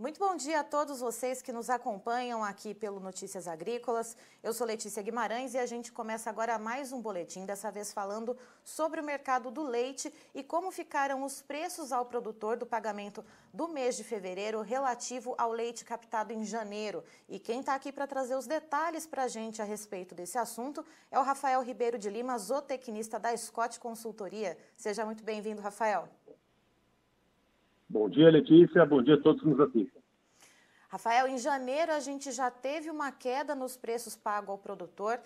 Muito bom dia a todos vocês que nos acompanham aqui pelo Notícias Agrícolas. Eu sou Letícia Guimarães e a gente começa agora mais um boletim, dessa vez falando sobre o mercado do leite e como ficaram os preços ao produtor do pagamento do mês de fevereiro relativo ao leite captado em janeiro. E quem está aqui para trazer os detalhes para a gente a respeito desse assunto é o Rafael Ribeiro de Lima, zootecnista da Scott Consultoria. Seja muito bem-vindo, Rafael. Bom dia, Letícia. Bom dia a todos que nos assistem. Rafael, em janeiro a gente já teve uma queda nos preços pagos ao produtor,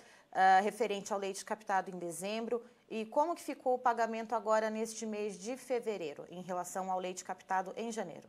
referente ao leite captado em dezembro. E como que ficou o pagamento agora neste mês de fevereiro, em relação ao leite captado em janeiro?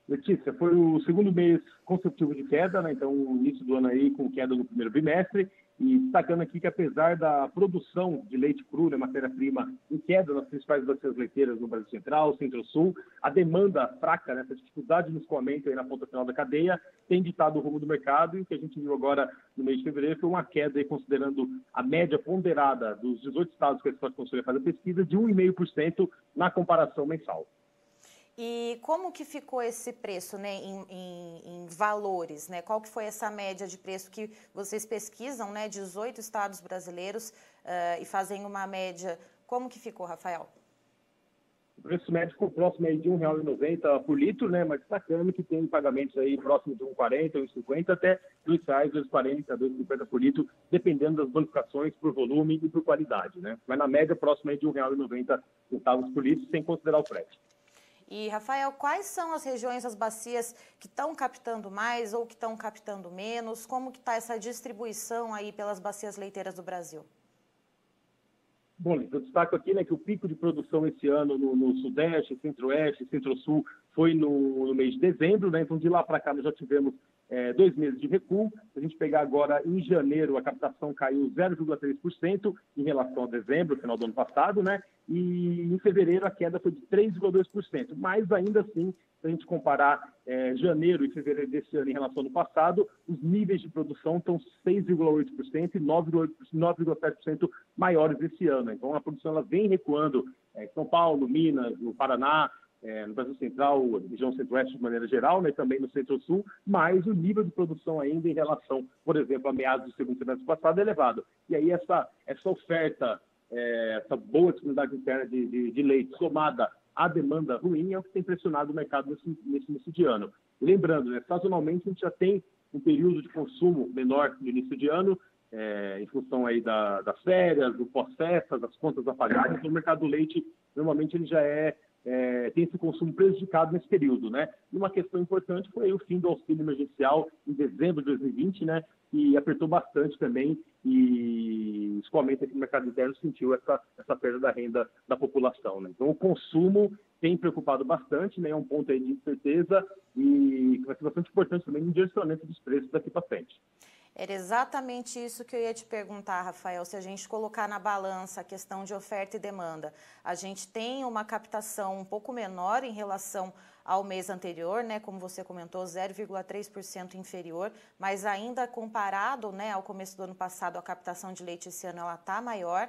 Letícia, foi o segundo mês consecutivo de queda, né? Então, o início do ano aí com queda no primeiro bimestre. E destacando aqui que, apesar da produção de leite cru, né, matéria-prima, em queda nas principais bacias leiteiras no Brasil Central, Centro-Sul, a demanda fraca, né, essa dificuldade no escoamento aí na ponta final da cadeia, tem ditado o rumo do mercado. E o que a gente viu agora no mês de fevereiro foi uma queda, aí, considerando a média ponderada dos 18 estados que a Scott Consultoria faz a pesquisa, de 1,5% na comparação mensal. E como que ficou esse preço, né, em valores, né? Qual que foi essa média de preço que vocês pesquisam, né, 18 estados brasileiros e fazem uma média? Como que ficou, Rafael? O preço médio ficou próximo aí de R$ 1,90 por litro, né? Mas destacando que tem pagamentos aí próximo de R$ 1,40, R$ 1,50 até R$ 2,00, R$ 2,40, R$ 2,50 por litro, dependendo das bonificações por volume e por qualidade, né? Mas na média próximo aí de R$ 1,90 por litro, sem considerar o frete. E, Rafael, quais são as regiões, as bacias que estão captando mais ou que estão captando menos? Como que está essa distribuição aí pelas bacias leiteiras do Brasil? Bom, eu destaco aqui, né, que o pico de produção esse ano no Sudeste, Centro-Oeste, Centro-Sul foi no mês de dezembro, né? Então de lá para cá nós já tivemos 2 meses de recuo. Se a gente pegar agora em janeiro, a captação caiu 0,3% em relação a dezembro, final do ano passado, né? E em fevereiro a queda foi de 3,2%. Mas ainda assim, se a gente comparar janeiro e fevereiro desse ano em relação ao ano passado, os níveis de produção estão 6,8% e 9,7% maiores esse ano. Então a produção ela vem recuando em São Paulo, Minas, no Paraná, no Brasil Central, região Centro-Oeste de maneira geral, né, também no Centro-Sul, mas o nível de produção ainda em relação, por exemplo, a meados do segundo semestre passado é elevado. E aí essa oferta, essa boa disponibilidade interna de leite somada à demanda ruim é o que tem pressionado o mercado nesse início de ano. Lembrando, né, sazonalmente a gente já tem um período de consumo menor no início de ano, em função aí das férias, do pós-festa, das contas a pagar. Então o mercado do leite, normalmente ele já tem esse consumo prejudicado nesse período, né? E uma questão importante foi o fim do auxílio emergencial em dezembro de 2020, né? E apertou bastante também e o escoamento aqui no mercado interno sentiu essa perda da renda da população, né? Então o consumo tem preocupado bastante, né? É um ponto aí de incerteza e vai ser bastante importante também no direcionamento dos preços daqui para frente. Era exatamente isso que eu ia te perguntar, Rafael, se a gente colocar na balança a questão de oferta e demanda. A gente tem uma captação um pouco menor em relação ao mês anterior, né, como você comentou, 0,3% inferior, mas ainda comparado, né, ao começo do ano passado, a captação de leite esse ano ela está maior.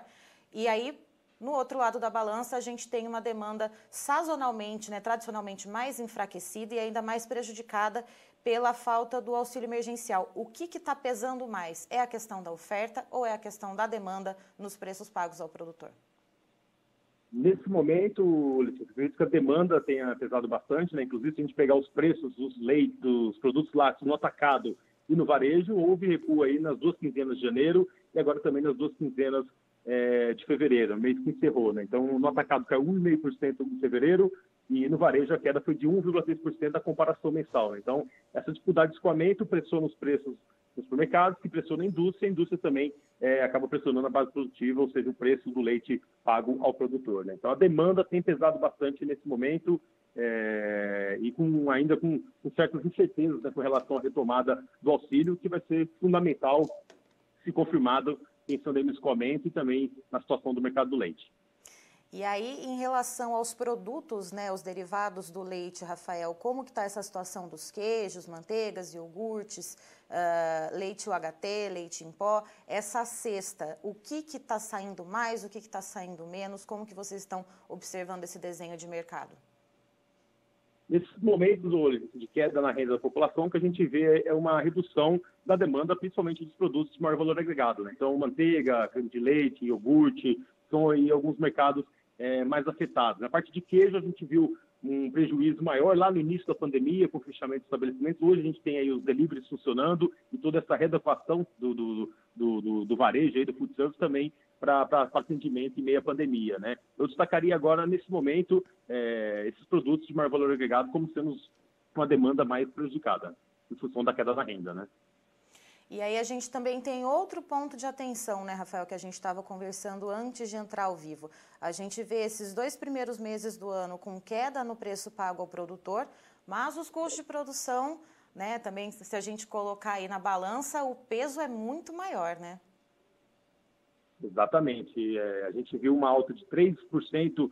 E aí, no outro lado da balança, a gente tem uma demanda sazonalmente, né, tradicionalmente mais enfraquecida e ainda mais prejudicada pela falta do auxílio emergencial. O que está pesando mais? É a questão da oferta ou é a questão da demanda nos preços pagos ao produtor? Nesse momento, eu acredito que a demanda tenha pesado bastante, né? Inclusive, se a gente pegar os preços dos leites, dos produtos lácteos no atacado e no varejo, houve recuo aí nas 2 quinzenas de janeiro e agora também nas 2 quinzenas de fevereiro, mês que encerrou, né? Então, no atacado caiu 1,5% em fevereiro e no varejo a queda foi de 1,6% da comparação mensal, né? Então, essa dificuldade de escoamento pressiona os preços nos supermercados, que pressiona a indústria também acaba pressionando a base produtiva, ou seja, o preço do leite pago ao produtor, né? Então, a demanda tem pesado bastante nesse momento e ainda com certas incertezas, né, com relação à retomada do auxílio, que vai ser fundamental se confirmado pensando aí no escoamento e também na situação do mercado do leite. E aí, em relação aos produtos, né, os derivados do leite, Rafael, como que está essa situação dos queijos, manteigas, iogurtes, leite UHT, leite em pó, essa cesta, o que está saindo mais, o que está saindo menos, como que vocês estão observando esse desenho de mercado? Nesses momentos de queda na renda da população, o que a gente vê é uma redução da demanda, principalmente dos produtos de maior valor agregado, né? Então, manteiga, creme de leite, iogurte, são aí alguns mercados mais afetados. Na parte de queijo, a gente viu um prejuízo maior lá no início da pandemia, com o fechamento de estabelecimentos. Hoje a gente tem aí os deliveries funcionando e toda essa readequação do varejo, aí, do food service também, para atendimento em meio à pandemia, né? Eu destacaria agora, nesse momento, esses produtos de maior valor agregado como sendo uma demanda mais prejudicada, em função da queda na renda, né? E aí a gente também tem outro ponto de atenção, né, Rafael, que a gente estava conversando antes de entrar ao vivo. A gente vê esses 2 primeiros meses do ano com queda no preço pago ao produtor, mas os custos de produção, né, também, se a gente colocar aí na balança, o peso é muito maior, né? Exatamente. A gente viu uma alta de 3%,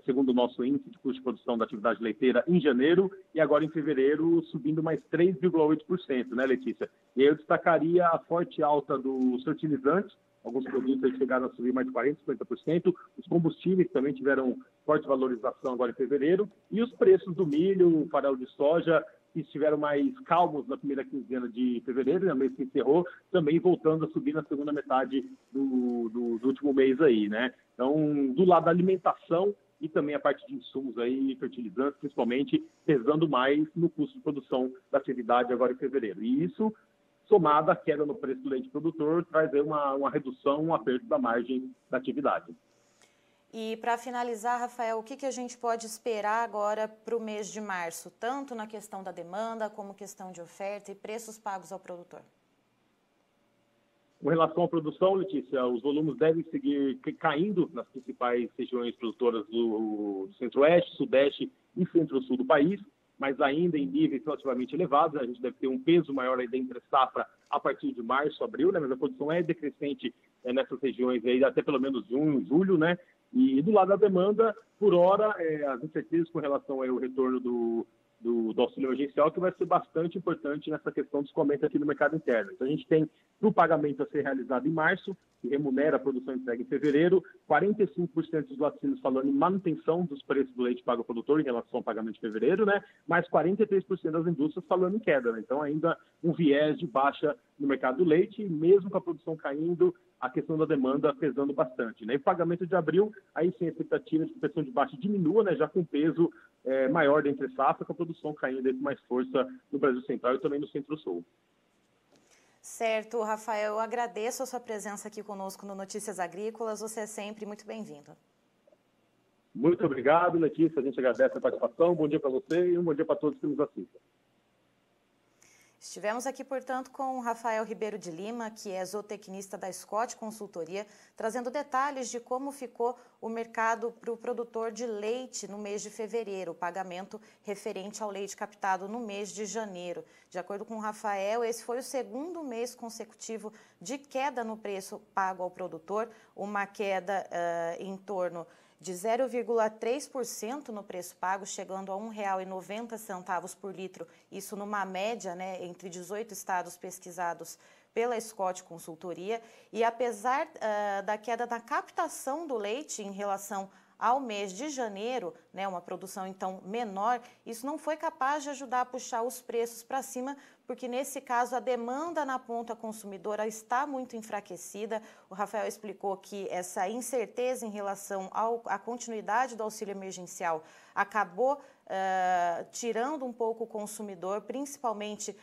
segundo o nosso índice de custo de produção da atividade leiteira em janeiro, e agora em fevereiro subindo mais 3,8%, né, Letícia? E aí eu destacaria a forte alta dos fertilizantes, alguns produtos chegaram a subir mais de 40%, 50%, os combustíveis também tiveram forte valorização agora em fevereiro, e os preços do milho, farelo de soja, que estiveram mais calmos na primeira quinzena de fevereiro, né, mês que encerrou, também voltando a subir na segunda metade do último mês aí, né? Então, do lado da alimentação e também a parte de insumos aí, fertilizantes, principalmente, pesando mais no custo de produção da atividade agora em fevereiro. E isso, somado à queda no preço do leite produtor, traz aí uma redução, um aperto da margem da atividade. E para finalizar, Rafael, o que a gente pode esperar agora para o mês de março, tanto na questão da demanda, como questão de oferta e preços pagos ao produtor? Com relação à produção, Letícia, os volumes devem seguir caindo nas principais regiões produtoras do Centro-Oeste, Sudeste e Centro-Sul do país, mas ainda em níveis relativamente elevados. A gente deve ter um peso maior aí da entre-safra a partir de março, abril, né? Mas a produção é decrescente nessas regiões aí, até pelo menos junho, julho, né? E do lado da demanda, por hora, as incertezas com relação ao retorno do auxílio emergencial, que vai ser bastante importante nessa questão dos escoamento aqui no mercado interno. Então, a gente tem o pagamento a ser realizado em março, que remunera a produção entregue em fevereiro, 45% dos laticínios falando em manutenção dos preços do leite pago ao produtor em relação ao pagamento de fevereiro, né? Mais 43% das indústrias falando em queda, né? Então, ainda um viés de baixa no mercado do leite, mesmo com a produção caindo, a questão da demanda pesando bastante, né? E o pagamento de abril, aí sim a expectativa de que a pressão de baixa diminua, né? Já com peso maior da entre-safra, com a produção caindo com mais força no Brasil Central e também no Centro-Sul. Certo, Rafael, eu agradeço a sua presença aqui conosco no Notícias Agrícolas, você é sempre muito bem-vindo. Muito obrigado, Letícia, a gente agradece a participação, bom dia para você e um bom dia para todos que nos assistem. Estivemos aqui, portanto, com o Rafael Ribeiro de Lima, que é zootecnista da Scott Consultoria, trazendo detalhes de como ficou o mercado para o produtor de leite no mês de fevereiro, o pagamento referente ao leite captado no mês de janeiro. De acordo com o Rafael, esse foi o segundo mês consecutivo de queda no preço pago ao produtor, uma queda em torno de 0,3% no preço pago, chegando a R$ 1,90 por litro, isso numa média, né, entre 18 estados pesquisados pela Scott Consultoria. E apesar da queda na captação do leite em relação ao mês de janeiro, né, uma produção então menor, isso não foi capaz de ajudar a puxar os preços para cima, porque nesse caso a demanda na ponta consumidora está muito enfraquecida. O Rafael explicou que essa incerteza em relação à continuidade do auxílio emergencial acabou tirando um pouco o consumidor, principalmente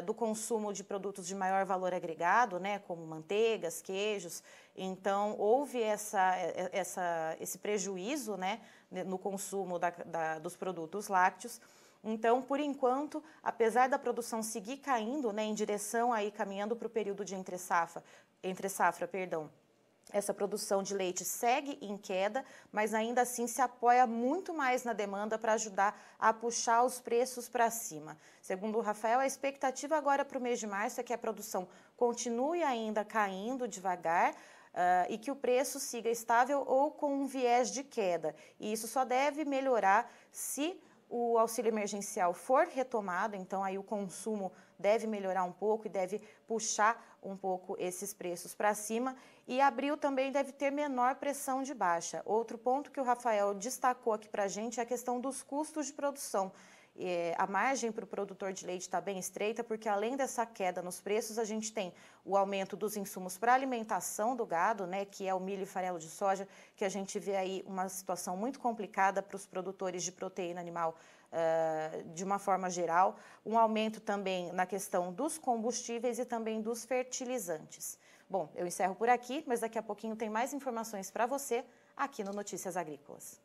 do consumo de produtos de maior valor agregado, né, como manteigas, queijos. Então, houve esse prejuízo, né, no consumo dos produtos lácteos. Então, por enquanto, apesar da produção seguir caindo, né, em direção aí, caminhando para o período de entre safra, essa produção de leite segue em queda, mas ainda assim se apoia muito mais na demanda para ajudar a puxar os preços para cima. Segundo o Rafael, a expectativa agora para o mês de março é que a produção continue ainda caindo devagar, e que o preço siga estável ou com um viés de queda. E isso só deve melhorar se o auxílio emergencial for retomado, então aí o consumo deve melhorar um pouco e deve puxar um pouco esses preços para cima. E abril também deve ter menor pressão de baixa. Outro ponto que o Rafael destacou aqui para a gente é a questão dos custos de produção. A margem para o produtor de leite está bem estreita, porque além dessa queda nos preços, a gente tem o aumento dos insumos para alimentação do gado, né, que é o milho e farelo de soja, que a gente vê aí uma situação muito complicada para os produtores de proteína animal de uma forma geral, um aumento também na questão dos combustíveis e também dos fertilizantes. Bom, eu encerro por aqui, mas daqui a pouquinho tem mais informações para você aqui no Notícias Agrícolas.